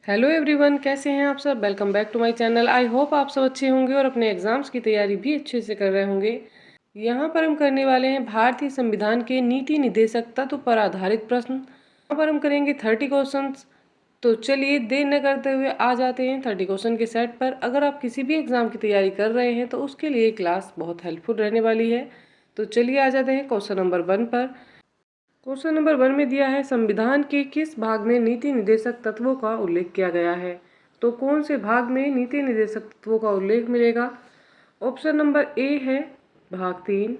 Hello everyone, कैसे हैं आप सब। Welcome back to my channel. I hope आप सब अच्छे होंगे और अपने एग्जाम्स की तैयारी भी अच्छे से कर रहे होंगे। यहाँ पर हम करने वाले हैं भारतीय संविधान के नीति निदेशक तत्व पर आधारित प्रश्न। यहाँ पर हम करेंगे 30 क्वेश्चंस। तो चलिए देर न करते हुए आ जाते हैं 30 क्वेश्चन के सेट पर। अगर आप किसी भी एग्जाम की तैयारी कर रहे हैं तो उसके लिए क्लास बहुत हेल्पफुल रहने वाली है। तो चलिए आ जाते हैं क्वेश्चन नंबर 1 पर। क्वेश्चन नंबर 1 में दिया है संविधान के किस भाग में नीति निर्देशक तत्वों का उल्लेख किया गया है। तो कौन से भाग में नीति निर्देशक तत्वों का उल्लेख मिलेगा। ऑप्शन नंबर ए है भाग 3,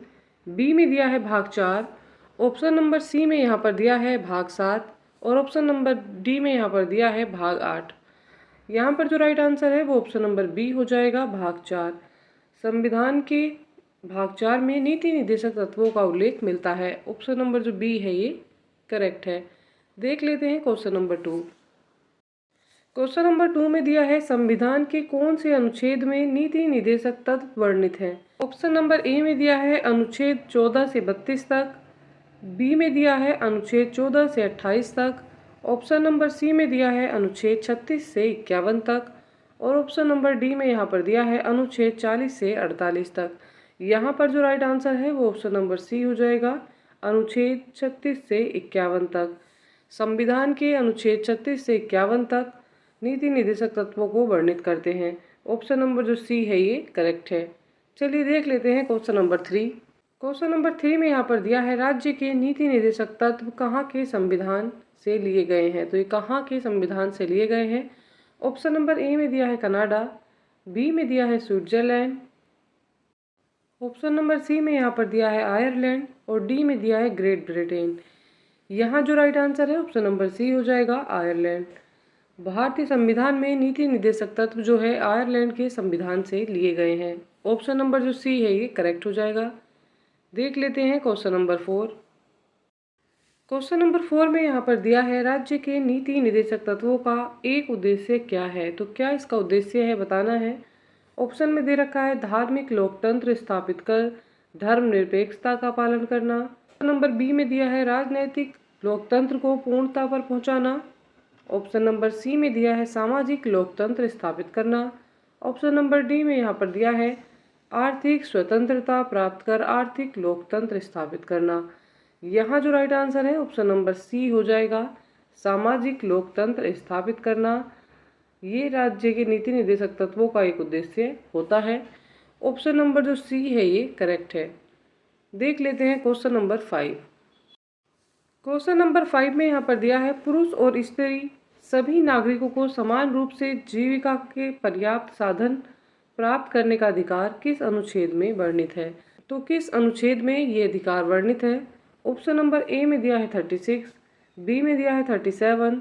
बी में दिया है भाग 4, ऑप्शन नंबर सी में यहाँ पर दिया है भाग 7 और ऑप्शन नंबर डी में यहाँ पर दिया है भाग 8। यहाँ पर जो राइट आंसर है वो ऑप्शन नंबर बी हो जाएगा, भाग 4। संविधान के भाग 4 में नीति निर्देशक तत्वों का उल्लेख मिलता है। ऑप्शन नंबर जो बी है ये करेक्ट है। देख लेते हैं क्वेश्चन नंबर 2। क्वेश्चन नंबर 2 में दिया है संविधान के कौन से अनुच्छेद में नीति निर्देशक तत्व वर्णित है। ऑप्शन नंबर ए में दिया है अनुच्छेद 14 से 32 तक, बी में दिया है अनुच्छेद 14 से 28 तक, ऑप्शन नंबर सी में दिया है अनुच्छेद 36 से 51 तक और ऑप्शन नंबर डी में यहाँ पर दिया है अनुच्छेद 40 से 48 तक। यहाँ पर जो राइट आंसर है वो ऑप्शन नंबर सी हो जाएगा, अनुच्छेद 36 से 51 तक। संविधान के अनुच्छेद 36 से 51 तक नीति निर्देशक तत्वों को वर्णित करते हैं। ऑप्शन नंबर जो सी है ये करेक्ट है। चलिए देख लेते हैं क्वेश्चन नंबर 3। क्वेश्चन नंबर 3 में यहाँ पर दिया है राज्य के नीति निर्देशक तत्व कहाँ के संविधान से लिए गए हैं। तो ये कहाँ के संविधान से लिए गए हैं। ऑप्शन नंबर ए में दिया है कनाडा, बी में दिया है स्विट्जरलैंड, ऑप्शन नंबर सी में यहाँ पर दिया है आयरलैंड और डी में दिया है ग्रेट ब्रिटेन। यहाँ जो राइट आंसर है ऑप्शन नंबर सी हो जाएगा, आयरलैंड। भारतीय संविधान में नीति निर्देशक तत्व जो है आयरलैंड के संविधान से लिए गए हैं। ऑप्शन नंबर जो सी है ये करेक्ट हो जाएगा। देख लेते हैं क्वेश्चन नंबर 4। क्वेश्चन नंबर 4 में यहाँ पर दिया है राज्य के नीति निर्देशक तत्वों का एक उद्देश्य क्या है। तो क्या इसका उद्देश्य है बताना है। ऑप्शन में दे रखा है धार्मिक लोकतंत्र स्थापित कर धर्मनिरपेक्षता का पालन करना, नंबर बी में दिया है राजनैतिक लोकतंत्र को पूर्णता पर पहुंचाना, ऑप्शन नंबर सी में दिया है सामाजिक लोकतंत्र स्थापित करना, ऑप्शन नंबर डी में यहाँ पर दिया है आर्थिक स्वतंत्रता प्राप्त कर आर्थिक लोकतंत्र स्थापित करना। यहाँ जो राइट आंसर है ऑप्शन नंबर सी हो जाएगा, सामाजिक लोकतंत्र स्थापित करना। ये राज्य के नीति निर्देशक तत्वों का एक उद्देश्य होता है। ऑप्शन नंबर जो सी है ये करेक्ट है। देख लेते हैं क्वेश्चन नंबर 5। क्वेश्चन नंबर 5 में यहाँ पर दिया है पुरुष और स्त्री सभी नागरिकों को समान रूप से जीविका के पर्याप्त साधन प्राप्त करने का अधिकार किस अनुच्छेद में वर्णित है। तो किस अनुच्छेद में ये अधिकार वर्णित है। ऑप्शन नंबर ए में दिया है 36, बी में दिया है 37,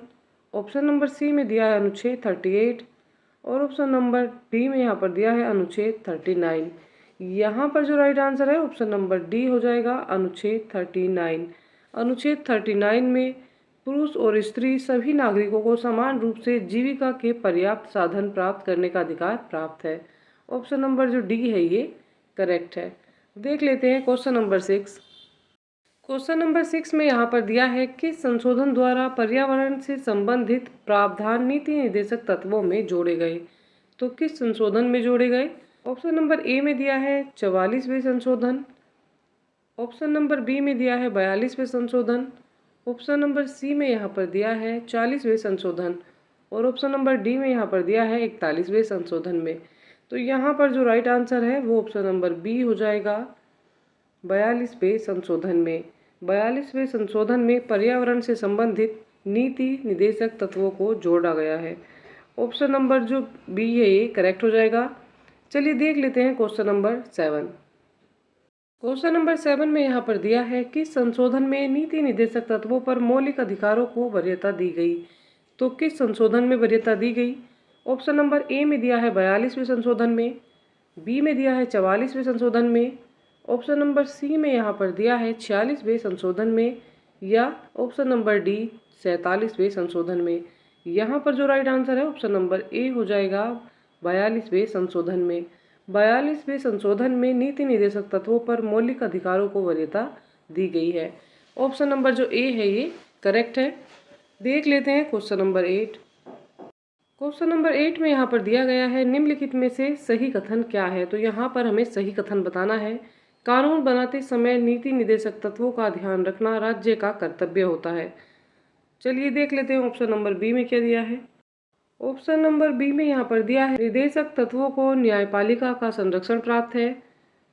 ऑप्शन नंबर सी में दिया है अनुच्छेद 38 और ऑप्शन नंबर डी में यहाँ पर दिया है अनुच्छेद 39। यहाँ पर जो राइट आंसर है ऑप्शन नंबर डी हो जाएगा, अनुच्छेद 39। अनुच्छेद 39 में पुरुष और स्त्री सभी नागरिकों को समान रूप से जीविका के पर्याप्त साधन प्राप्त करने का अधिकार प्राप्त है। ऑप्शन नंबर जो डी है ये करेक्ट है। देख लेते हैं क्वेश्चन नंबर 6। क्वेश्चन नंबर 6 में यहाँ पर दिया है कि संशोधन द्वारा पर्यावरण से संबंधित प्रावधान नीति निर्देशक तत्वों में जोड़े गए। तो किस संशोधन में जोड़े गए। ऑप्शन नंबर ए में दिया है 44वें संशोधन, ऑप्शन नंबर बी में दिया है 42वें संशोधन, ऑप्शन नंबर सी में यहाँ पर दिया है 40वें संशोधन और ऑप्शन नंबर डी में यहाँ पर दिया है 41वें संशोधन में। तो यहाँ पर जो राइट आंसर है वो ऑप्शन नंबर बी हो जाएगा, 42वें संशोधन में। 42वें संशोधन में पर्यावरण से संबंधित नीति निर्देशक तत्वों को जोड़ा गया है। ऑप्शन नंबर जो बी है ये करेक्ट हो जाएगा। चलिए देख लेते हैं क्वेश्चन नंबर 7। क्वेश्चन नंबर 7 में यहाँ पर दिया है कि संशोधन में नीति निर्देशक तत्वों पर मौलिक अधिकारों को वरीयता दी गई। तो किस संशोधन में वरीयता दी गई। ऑप्शन नंबर ए में दिया है 42वें संशोधन में, बी में दिया है 44वें संशोधन में, ऑप्शन नंबर सी में यहाँ पर दिया है 46वें संशोधन में या ऑप्शन नंबर डी 47वें संशोधन में। यहाँ पर जो राइट आंसर है ऑप्शन नंबर ए हो जाएगा, 42वें संशोधन में। 42वें संशोधन में नीति निर्देशक तत्वों पर मौलिक अधिकारों को वरीयता दी गई है। ऑप्शन नंबर जो ए है ये करेक्ट है। देख लेते हैं क्वेश्चन नंबर 8। क्वेश्चन नंबर 8 में यहाँ पर दिया गया है निम्नलिखित में से सही कथन क्या है। तो यहाँ पर हमें सही कथन बताना है। कानून बनाते समय नीति निर्देशक तत्वों का ध्यान रखना राज्य का कर्तव्य होता है। चलिए देख लेते हैं ऑप्शन नंबर बी में क्या दिया है। ऑप्शन नंबर बी में यहाँ पर दिया है निर्देशक तत्वों को न्यायपालिका का संरक्षण प्राप्त है।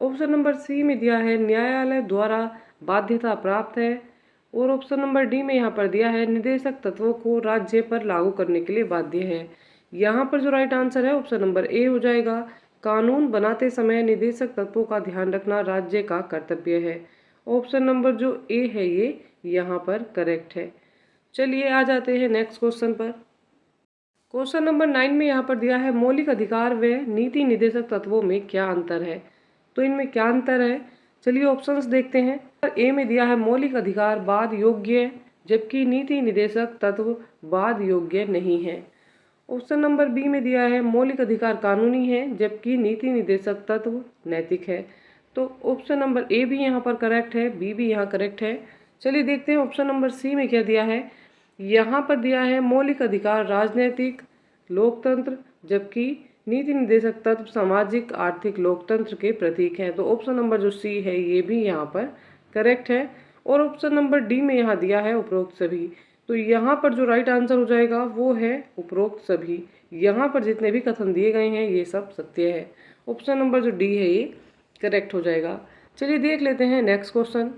ऑप्शन नंबर सी में दिया है न्यायालय द्वारा बाध्यता प्राप्त है। और ऑप्शन नंबर डी में यहाँ पर दिया है निर्देशक तत्वों को राज्य पर लागू करने के लिए बाध्य है। यहाँ पर जो राइट आंसर है ऑप्शन नंबर ए हो जाएगा। कानून बनाते समय निर्देशक तत्वों का ध्यान रखना राज्य का कर्तव्य है। ऑप्शन नंबर जो ए है ये यहाँ पर करेक्ट है। चलिए आ जाते हैं नेक्स्ट क्वेश्चन पर। क्वेश्चन नंबर 9 में यहाँ पर दिया है मौलिक अधिकार व नीति निर्देशक तत्वों में क्या अंतर है। तो इनमें क्या अंतर है, चलिए ऑप्शंस देखते हैं। ए में दिया है मौलिक अधिकार वाद योग्य, जबकि नीति निर्देशक तत्व वाद योग्य नहीं है। ऑप्शन नंबर बी में दिया है मौलिक अधिकार कानूनी है, जबकि नीति निर्देशक तत्व नैतिक है। तो ऑप्शन नंबर ए भी यहाँ पर करेक्ट है, बी भी यहाँ करेक्ट है। चलिए देखते हैं ऑप्शन नंबर सी में क्या दिया है। यहाँ पर दिया है मौलिक अधिकार राजनीतिक लोकतंत्र, जबकि नीति निर्देशक तत्व सामाजिक आर्थिक लोकतंत्र के प्रतीक हैं। तो ऑप्शन नंबर जो सी है ये भी यहाँ पर करेक्ट है। और ऑप्शन नंबर डी में यहाँ दिया है उपरोक्त सभी। तो यहाँ पर जो राइट आंसर हो जाएगा वो है उपरोक्त सभी। यहाँ पर जितने भी कथन दिए गए हैं ये सब सत्य है। ऑप्शन नंबर जो डी है ये करेक्ट हो जाएगा। चलिए देख लेते हैं नेक्स्ट क्वेश्चन।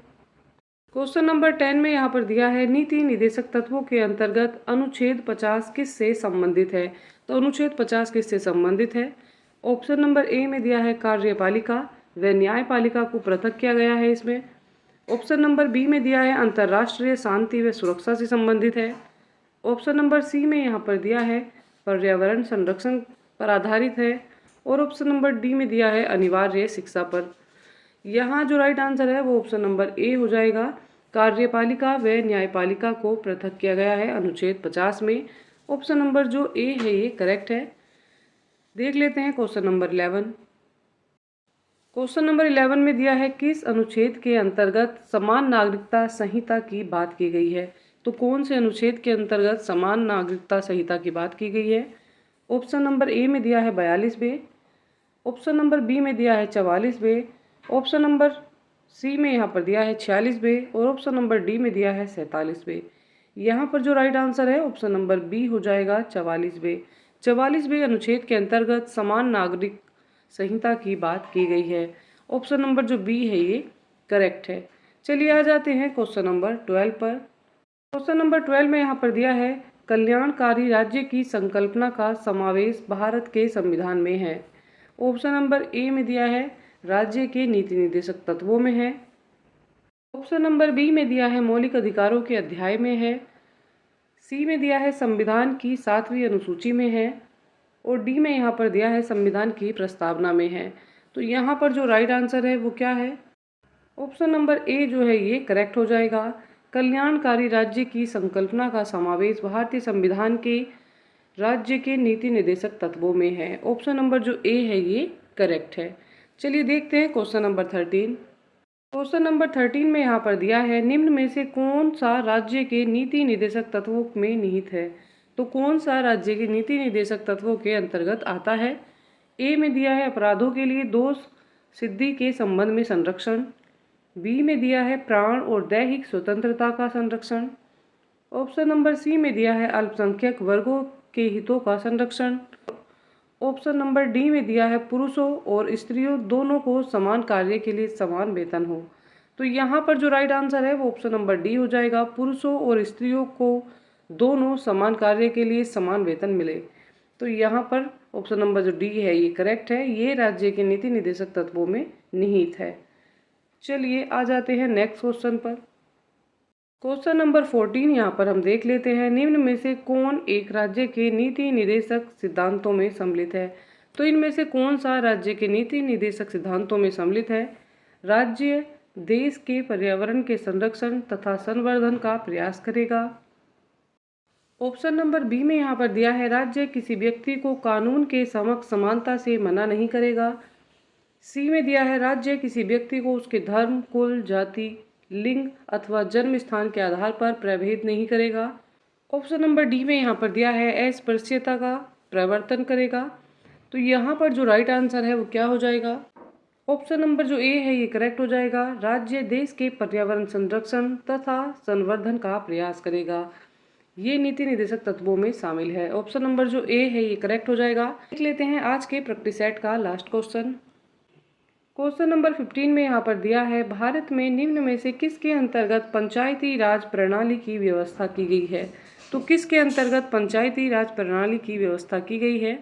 क्वेश्चन नंबर 10 में यहाँ पर दिया है नीति निर्देशक तत्वों के अंतर्गत अनुच्छेद 50 किससे संबंधित है। तो अनुच्छेद 50 किससे संबंधित है। ऑप्शन नंबर ए में दिया है कार्यपालिका व न्यायपालिका को पृथक किया गया है इसमें। ऑप्शन नंबर बी में दिया है अंतर्राष्ट्रीय शांति व सुरक्षा से संबंधित है। ऑप्शन नंबर सी में यहाँ पर दिया है पर्यावरण संरक्षण पर आधारित है। और ऑप्शन नंबर डी में दिया है अनिवार्य शिक्षा पर। यहाँ जो राइट आंसर है वो ऑप्शन नंबर ए हो जाएगा। कार्यपालिका व न्यायपालिका को पृथक किया गया है अनुच्छेद 50 में। ऑप्शन नंबर जो ए है ये करेक्ट है। देख लेते हैं क्वेश्चन नंबर 11। क्वेश्चन नंबर 11 में दिया है किस अनुच्छेद के अंतर्गत समान नागरिकता संहिता की बात की गई है। तो कौन से अनुच्छेद के अंतर्गत समान नागरिकता संहिता की बात की गई है। ऑप्शन नंबर ए में दिया है 42 ऑप्शन नंबर बी में दिया है 44 ऑप्शन नंबर सी में यहाँ पर दिया है 46 और ऑप्शन नंबर डी में दिया है 47। यहाँ पर जो राइट आंसर है ऑप्शन नंबर बी हो जाएगा 44 अनुच्छेद के अंतर्गत समान नागरिक संहिता की बात की गई है। ऑप्शन नंबर जो बी है ये करेक्ट है। चलिए आ जाते हैं क्वेश्चन नंबर 12 पर। क्वेश्चन नंबर 12 में यहाँ पर दिया है कल्याणकारी राज्य की संकल्पना का समावेश भारत के संविधान में है। ऑप्शन नंबर ए में दिया है राज्य के नीति निर्देशक तत्वों में है। ऑप्शन नंबर बी में दिया है मौलिक अधिकारों के अध्याय में है। सी में दिया है संविधान की 7वीं अनुसूची में है। और डी में यहाँ पर दिया है संविधान की प्रस्तावना में है। तो यहाँ पर जो राइट आंसर है वो क्या है। ऑप्शन नंबर ए जो है ये करेक्ट हो जाएगा। कल्याणकारी राज्य की संकल्पना का समावेश भारतीय संविधान के राज्य के नीति निर्देशक तत्वों में है। ऑप्शन नंबर जो ए है ये करेक्ट है। चलिए देखते हैं क्वेश्चन नंबर 13। क्वेश्चन नंबर 13 में यहाँ पर दिया है निम्न में से कौन सा राज्य के नीति निर्देशक तत्वों में निहित है। तो कौन सा राज्य के नीति निर्देशक तत्वों के अंतर्गत आता है। ए में दिया है अपराधों के लिए दोष सिद्धि के संबंध में संरक्षण। बी में दिया है प्राण और दैहिक स्वतंत्रता का संरक्षण। ऑप्शन नंबर सी में दिया है अल्पसंख्यक वर्गों के हितों का संरक्षण। ऑप्शन नंबर डी में दिया है पुरुषों और स्त्रियों दोनों को समान कार्य के लिए समान वेतन हो। तो यहाँ पर जो राइट आंसर है वो ऑप्शन नंबर डी हो जाएगा। पुरुषों और स्त्रियों को दोनों समान कार्य के लिए समान वेतन मिले। तो यहाँ पर ऑप्शन नंबर जो डी है ये करेक्ट है। ये राज्य के नीति निर्देशक तत्वों में निहित है। चलिए आ जाते हैं नेक्स्ट क्वेश्चन पर। क्वेश्चन नंबर 14 यहाँ पर हम देख लेते हैं निम्न में से कौन एक राज्य के नीति निर्देशक सिद्धांतों में सम्मिलित है। तो इनमें से कौन सा राज्य के नीति निर्देशक सिद्धांतों में सम्मिलित है। राज्य देश के पर्यावरण के संरक्षण तथा संवर्धन का प्रयास करेगा। ऑप्शन नंबर बी में यहाँ पर दिया है राज्य किसी व्यक्ति को कानून के समक्ष समानता से मना नहीं करेगा। सी में दिया है राज्य किसी व्यक्ति को उसके धर्म कुल जाति लिंग अथवा जन्म स्थान के आधार पर प्रभेद नहीं करेगा। ऑप्शन नंबर डी में यहाँ पर दिया है अस्पृश्यता का प्रवर्तन करेगा। तो यहाँ पर जो राइट आंसर है वो क्या हो जाएगा? ऑप्शन नंबर जो ए है ये करेक्ट हो जाएगा। राज्य देश के पर्यावरण संरक्षण तथा संवर्धन का प्रयास करेगा। ये नीति निर्देशक तत्वों में शामिल है। ऑप्शन नंबर जो ए है ये करेक्ट हो जाएगा। देख लेते हैं आज के प्रैक्टिस सेट का लास्ट क्वेश्चन। क्वेश्चन नंबर 15 में यहाँ पर दिया है, भारत में निम्न में से किसके अंतर्गत पंचायती राज प्रणाली की व्यवस्था की गई है? तो किसके अंतर्गत पंचायती राज प्रणाली की व्यवस्था की गई है?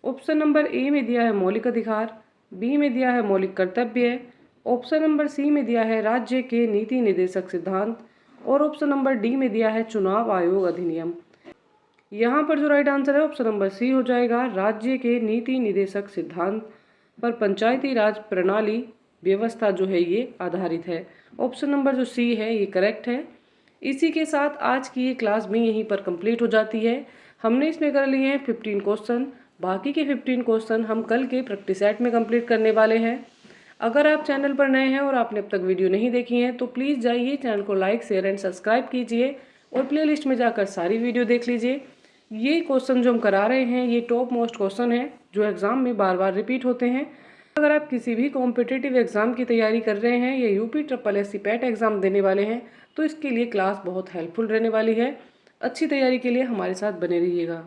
ऑप्शन नंबर ए में दिया है मौलिक अधिकार, बी में दिया है मौलिक कर्तव्य, ऑप्शन नंबर सी में दिया है राज्य के नीति निर्देशक सिद्धांत और ऑप्शन नंबर डी में दिया है चुनाव आयोग अधिनियम। यहाँ पर जो राइट आंसर है ऑप्शन नंबर सी हो जाएगा। राज्य के नीति निर्देशक सिद्धांत पर पंचायती राज प्रणाली व्यवस्था जो है ये आधारित है। ऑप्शन नंबर जो सी है ये करेक्ट है। इसी के साथ आज की ये क्लास भी यहीं पर कंप्लीट हो जाती है। हमने इसमें कर लिए हैं 15 क्वेश्चन। बाकी के 15 क्वेश्चन हम कल के प्रैक्टिस सेट में कंप्लीट करने वाले हैं। अगर आप चैनल पर नए हैं और आपने अब तक वीडियो नहीं देखी है तो प्लीज़ जाइए, चैनल को लाइक शेयर एंड सब्सक्राइब कीजिए और प्लेलिस्ट में जाकर सारी वीडियो देख लीजिए। ये क्वेश्चन जो हम करा रहे हैं ये टॉप मोस्ट क्वेश्चन है जो एग्ज़ाम में बार बार रिपीट होते हैं। अगर आप किसी भी कॉम्पिटिटिव एग्ज़ाम की तैयारी कर रहे हैं या UP SSC पैट एग्ज़ाम देने वाले हैं तो इसके लिए क्लास बहुत हेल्पफुल रहने वाली है। अच्छी तैयारी के लिए हमारे साथ बने रहिएगा।